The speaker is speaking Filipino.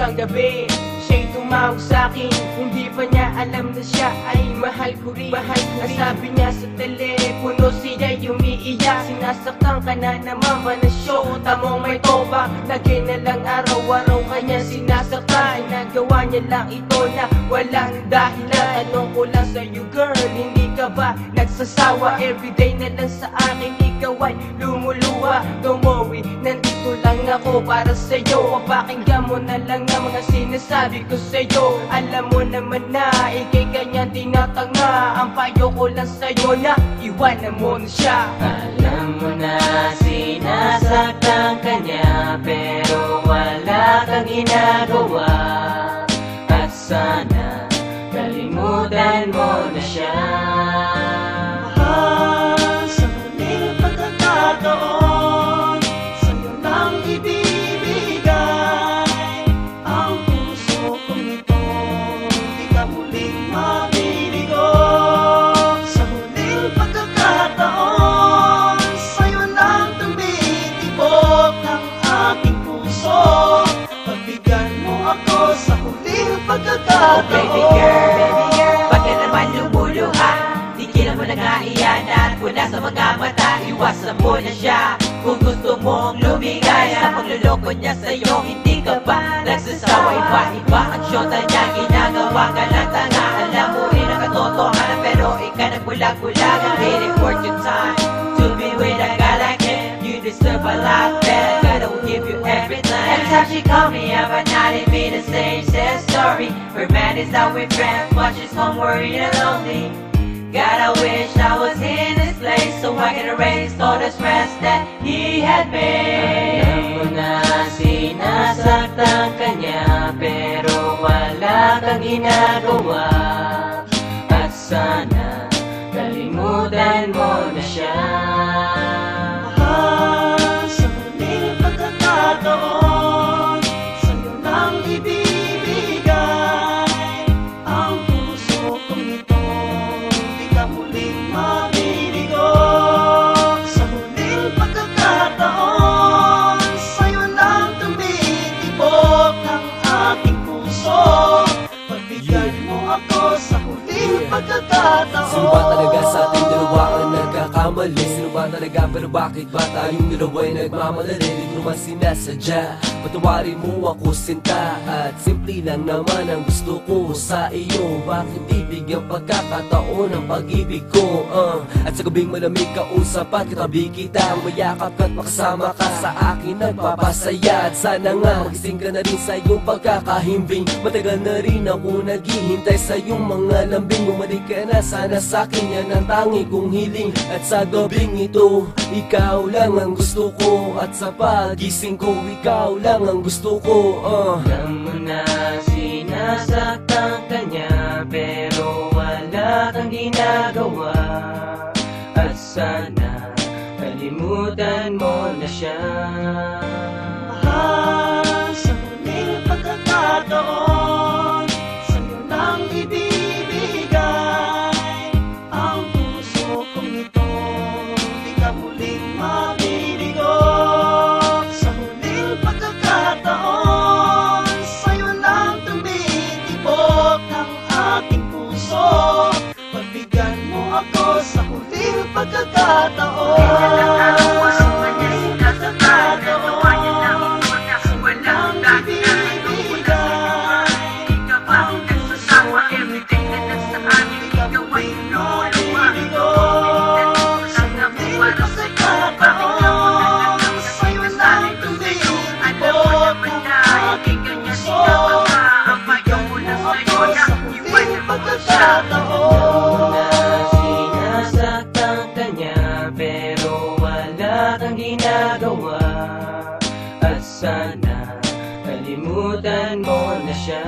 isang gabi, siya'y tumawag sa'kin. Hindi pa niya alam na siya ay mahal ko rin. Ang sabi niya sa telepono, siya'y umiiyak. Sinasaktan ka na naman ba na show? Tamong may toba, lagi na lang araw-araw kanya sinasaktan. Nagawa niya lang ito na walang dahilan. Tanong ko lang sa'yo girl, hindi ka ba nagsasawa? Everyday na lang sa akin ikaw ay lumuluwa. Don't worry, nandito lang ako para sa'yo. Pakinggan mo na lang ang mga sinasabi ko sa'yo. Alam mo naman na ikay ganyan tinatanga. Ang payo ko lang sa'yo na iwanan mo na siya. Alam mo na sinasaktan ka niya, pero wala kang ginagawa. At sana kalimutan mo na siya. Mahal, sa muling pagkakataon, sa'yo lang ibibigay ang puso kong ito. Di ka muling mabiligo. Sa muling pagkakataon, sa'yo lang tumitibok ang aking puso. Pagbigyan mo ako sa huling pagkakataon. Oh baby girl, ba't ka naman lumuluha? Tigilan mo na nga iyan at mula sa mga mata, iwasan mo na siya. Kung gusto mong lumigay sa pagluloko niya sa'yo, hindi ka ba nagsasawa? Iba-iba ang syota niya, ginagawa ka lang tanga. Alam mo rin ang katotohanan, pero ikaw nagbulag-bulag. I'm waiting for your time to be with a guy like him. You deserve a lot better, God will give you everything. Every time she call me up at night, it be the same sad story. Her man is out with friends, but she's home worried and lonely. God, I wish I was in this place, so I can erase all the stress that he had made. Alam mo na sinasaktan ka niya, pero wala kang ginagawa. At sana kalimutan mo na siya. Mahal, sa muling pagkakataon, sa'yo lang ibibigay ang puso kong ito. Di ka muling mabiligo. Sa muling pagkakataon, sa'yo lang tumitibok ang aking puso. Pagbigyan mo ako sa huling pagkakataon. Sino ba talaga sa ating dalawa ang nagkakamali? Sino ba talaga, pero bakit ba tayong dalawa'y nagmamalali? Di ko naman sinasadya, patawarin mo ako sinta. At simple lang naman ang gusto ko sa iyo. Bakit di bigyan pagkakataon ang pag-ibig ko? At sa gabing malamig kausap at katabi kita, mayakap at makasama ka sa akin nagpapasaya. At sana nga magising ka na rin sa iyong pagkakahimbing. Matagal na rin ako naghihintay sa iyong mga lambing. Bumalik ka na sana sa akin, yan ang tangi kong hiling. At sa gabing ito, ikaw lang ang gusto ko. At sa pagising ko, ikaw lang ang gusto ko. Alam mo na sinasaktan ka niya, pero wala kang ginagawa. At sana kalimutan mo na siya. Mahal, sa muling pagkakataon, sa'yo lang ibibigay ang puso kong ito. Di ka muling mabiligo. Sa huling pagkakataon, sa'yo lang tumitibok ang aking puso. Pagbigyan mo ako sa huling pagkakataon. Sinasaktan ka niya, pero wala kang ginagawa. At sana kalimutan mo na siya.